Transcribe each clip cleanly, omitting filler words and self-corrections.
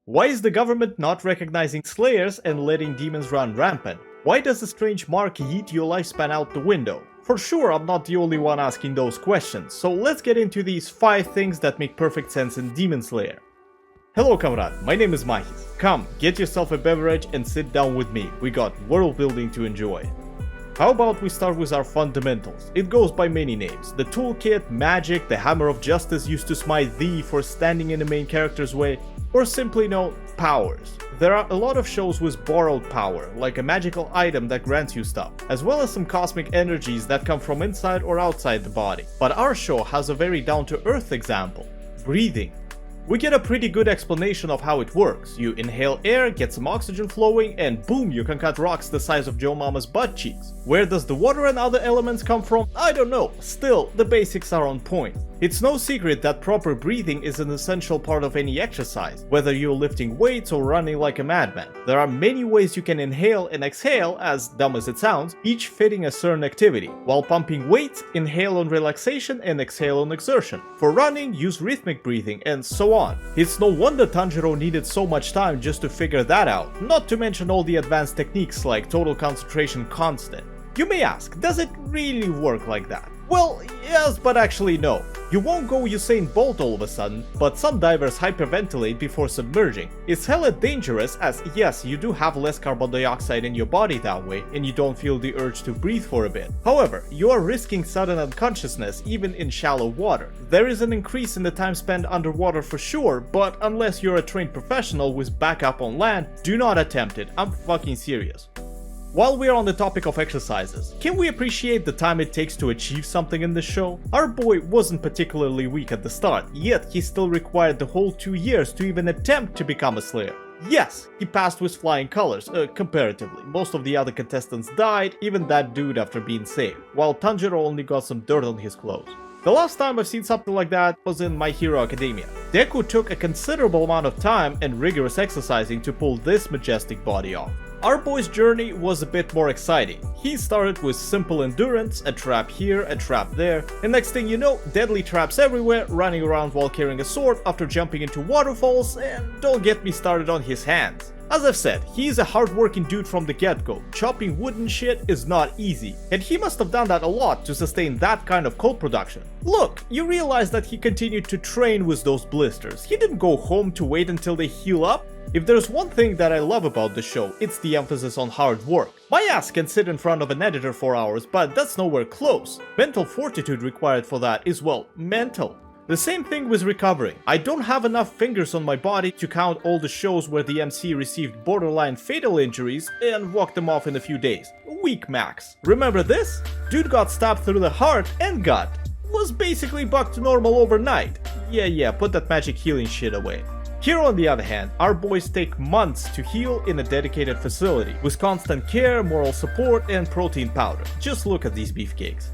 Why is the government not recognizing slayers and letting demons run rampant? Why does the strange mark yeet your lifespan out the window? For sure, I'm not the only one asking those questions, so let's get into these 5 things that make perfect sense in Demon Slayer. Hello comrade, my name is Mahis. Come, get yourself a beverage and sit down with me, we got world building to enjoy. How about we start with our fundamentals? It goes by many names. The toolkit, magic, the hammer of justice used to smite thee for standing in the main character's way, or simply known, powers. There are a lot of shows with borrowed power, like a magical item that grants you stuff, as well as some cosmic energies that come from inside or outside the body. But our show has a very down-to-earth example: breathing. We get a pretty good explanation of how it works. You inhale air, get some oxygen flowing, and boom, you can cut rocks the size of Joe Mama's butt cheeks. Where does the water and other elements come from? I don't know. Still, the basics are on point. It's no secret that proper breathing is an essential part of any exercise, whether you're lifting weights or running like a madman. There are many ways you can inhale and exhale, as dumb as it sounds, each fitting a certain activity. While pumping weights, inhale on relaxation and exhale on exertion. For running, use rhythmic breathing, and so on. It's no wonder Tanjiro needed so much time just to figure that out, not to mention all the advanced techniques like total concentration constant. You may ask, does it really work like that? Well, yes, but actually no. You won't go Usain Bolt all of a sudden, but some divers hyperventilate before submerging. It's hella dangerous, as yes, you do have less carbon dioxide in your body that way, and you don't feel the urge to breathe for a bit. However, you are risking sudden unconsciousness even in shallow water. There is an increase in the time spent underwater for sure, but unless you're a trained professional with backup on land, do not attempt it, I'm fucking serious. While we're on the topic of exercises, can we appreciate the time it takes to achieve something in this show? Our boy wasn't particularly weak at the start, yet he still required the whole 2 years to even attempt to become a slayer. Yes, he passed with flying colors, comparatively. Most of the other contestants died, even that dude after being saved, while Tanjiro only got some dirt on his clothes. The last time I've seen something like that was in My Hero Academia. Deku took a considerable amount of time and rigorous exercising to pull this majestic body off. Our boy's journey was a bit more exciting. He started with simple endurance, a trap here, a trap there, and next thing you know, deadly traps everywhere, running around while carrying a sword after jumping into waterfalls, and don't get me started on his hands. As I've said, he's a hard-working dude from the get-go. Chopping wood and shit is not easy, and he must have done that a lot to sustain that kind of cold production. Look, you realize that he continued to train with those blisters. He didn't go home to wait until they heal up. If there's one thing that I love about the show, it's the emphasis on hard work. My ass can sit in front of an editor for hours, but that's nowhere close. Mental fortitude required for that is, well, mental. The same thing with recovering. I don't have enough fingers on my body to count all the shows where the MC received borderline fatal injuries and walked them off in a few days. A week max. Remember this? Dude got stabbed through the heart and gut. Was basically back to normal overnight. Yeah, put that magic healing shit away. Here on the other hand, our boys take months to heal in a dedicated facility, with constant care, moral support, and protein powder. Just look at these beefcakes.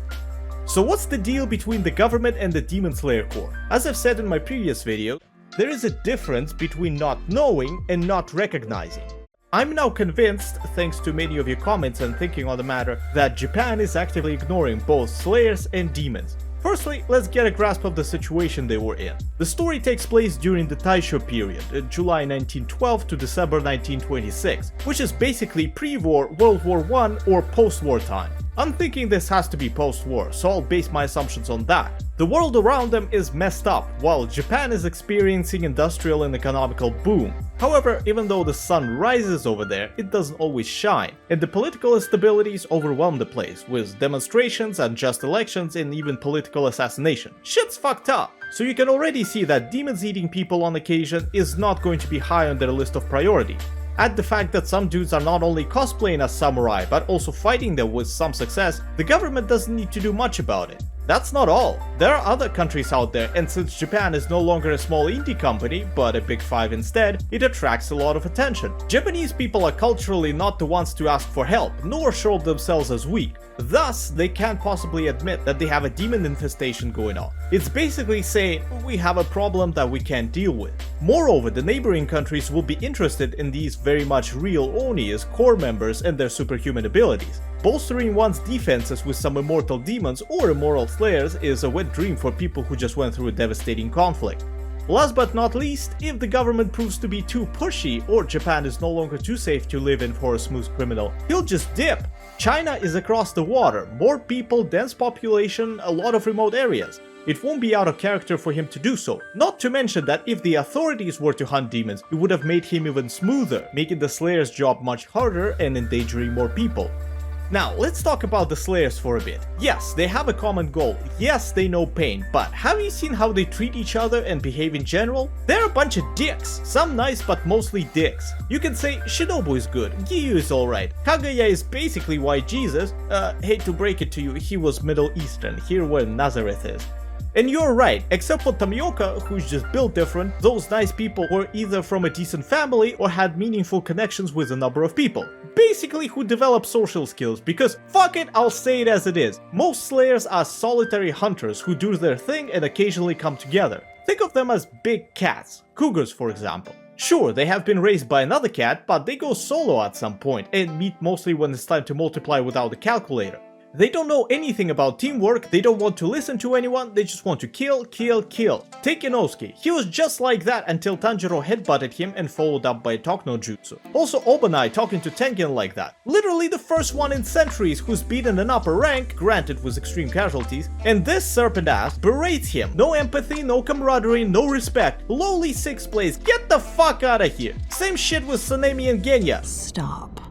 So what's the deal between the government and the Demon Slayer Corps? As I've said in my previous video, there is a difference between not knowing and not recognizing. I'm now convinced, thanks to many of your comments and thinking on the matter, that Japan is actively ignoring both slayers and demons. Firstly, let's get a grasp of the situation they were in. The story takes place during the Taisho period, July 1912 to December 1926, which is basically pre-war World War I or post-war time. I'm thinking this has to be post-war, so I'll base my assumptions on that. The world around them is messed up, while Japan is experiencing industrial and economical boom. However, even though the sun rises over there, it doesn't always shine, and the political instabilities overwhelm the place, with demonstrations, unjust elections, and even political assassination. Shit's fucked up! So you can already see that demons eating people on occasion is not going to be high on their list of priorities. Add the fact that some dudes are not only cosplaying as samurai, but also fighting them with some success, the government doesn't need to do much about it. That's not all. There are other countries out there, and since Japan is no longer a small indie company, but a big five instead, it attracts a lot of attention. Japanese people are culturally not the ones to ask for help, nor show themselves as weak. Thus, they can't possibly admit that they have a demon infestation going on. It's basically saying, we have a problem that we can't deal with. Moreover, the neighboring countries will be interested in these very much real Oni as core members and their superhuman abilities. Bolstering one's defenses with some immortal demons or immoral slayers is a wet dream for people who just went through a devastating conflict. Last but not least, if the government proves to be too pushy or Japan is no longer too safe to live in for a smooth criminal, he'll just dip. China is across the water, more people, dense population, a lot of remote areas. It won't be out of character for him to do so. Not to mention that if the authorities were to hunt demons, it would have made him even smoother, making the Slayer's job much harder and endangering more people. Now, let's talk about the Slayers for a bit. Yes, they have a common goal. Yes, they know pain, but have you seen how they treat each other and behave in general? They're a bunch of dicks. Some nice, but mostly dicks. You can say Shinobu is good, Giyu is alright, Kaguya is basically white Jesus. Hate to break it to you, he was Middle Eastern, here where Nazareth is. And you're right, except for Tamioka, who's just built different, those nice people were either from a decent family or had meaningful connections with a number of people. Basically who developed social skills, because fuck it, I'll say it as it is. Most Slayers are solitary hunters who do their thing and occasionally come together. Think of them as big cats, cougars for example. Sure, they have been raised by another cat, but they go solo at some point and meet mostly when it's time to multiply without a calculator. They don't know anything about teamwork, they don't want to listen to anyone, they just want to kill, kill, kill. Take Inosuke, he was just like that until Tanjiro headbutted him and followed up by a talk no jutsu. Also Obanai talking to Tengen like that. Literally the first one in centuries who's beaten an upper rank, granted with extreme casualties, and this serpent ass berates him. No empathy, no camaraderie, no respect. Lowly 6th place, get the fuck out of here. Same shit with Sanemi and Genya. Stop.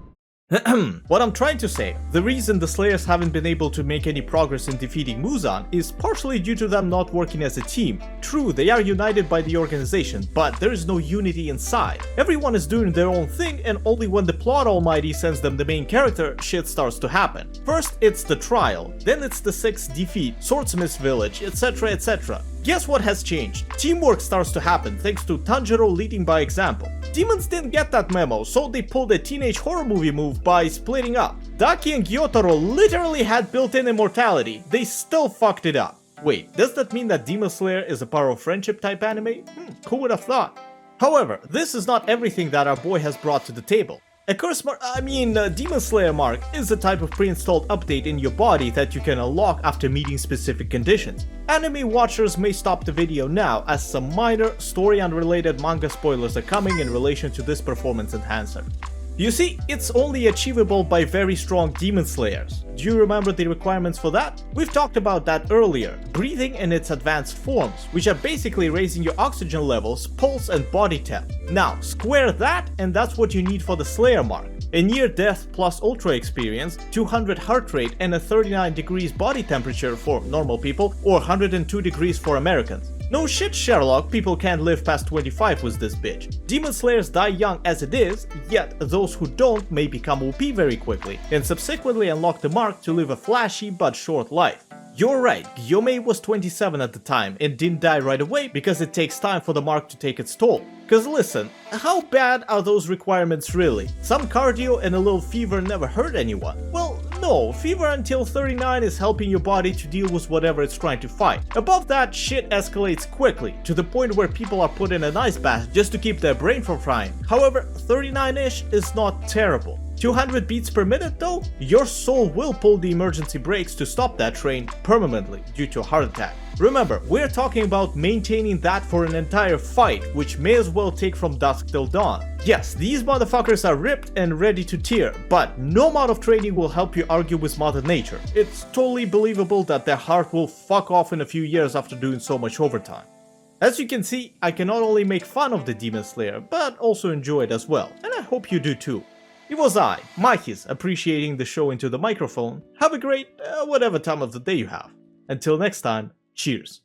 What I'm trying to say, the reason the Slayers haven't been able to make any progress in defeating Muzan is partially due to them not working as a team. True, they are united by the organization, but there is no unity inside. Everyone is doing their own thing, and only when the plot almighty sends them the main character, shit starts to happen. First it's the trial, then it's the 6th defeat, Swordsmith's village, etc, etc. Guess what has changed? Teamwork starts to happen thanks to Tanjiro leading by example. Demons didn't get that memo, so they pulled a teenage horror movie move by splitting up. Daki and Gyotaro literally had built-in immortality, they still fucked it up. Wait, does that mean that Demon Slayer is a power of friendship type anime? Who would have thought? However, this is not everything that our boy has brought to the table. A curse mark, Demon Slayer mark is a type of pre-installed update in your body that you can unlock after meeting specific conditions. Anime watchers may stop the video now as some minor, story-unrelated manga spoilers are coming in relation to this performance enhancer. You see, it's only achievable by very strong Demon Slayers. Do you remember the requirements for that? We've talked about that earlier. Breathing in its advanced forms, which are basically raising your oxygen levels, pulse and body temp. Now, square that and that's what you need for the Slayer mark. A near death plus ultra experience, 200 heart rate and a 39 degrees body temperature for normal people or 102 degrees for Americans. No shit, Sherlock, people can't live past 25 with this bitch. Demon Slayers die young as it is, yet those who don't may become OP very quickly, and subsequently unlock the mark to live a flashy but short life. You're right, Gyomei was 27 at the time and didn't die right away because it takes time for the mark to take its toll. Cause listen, how bad are those requirements really? Some cardio and a little fever never hurt anyone. Well, no, fever until 39 is helping your body to deal with whatever it's trying to fight. Above that, shit escalates quickly, to the point where people are put in an ice bath just to keep their brain from frying. However, 39-ish is not terrible. 200 beats per minute though? Your soul will pull the emergency brakes to stop that train permanently due to a heart attack. Remember, we're talking about maintaining that for an entire fight, which may as well take from dusk till dawn. Yes, these motherfuckers are ripped and ready to tear, but no amount of training will help you argue with Mother Nature. It's totally believable that their heart will fuck off in a few years after doing so much overtime. As you can see, I can not only make fun of the Demon Slayer, but also enjoy it as well, and I hope you do too. It was I, Mikis, appreciating the show into the microphone. Have a great, whatever time of the day you have. Until next time, cheers.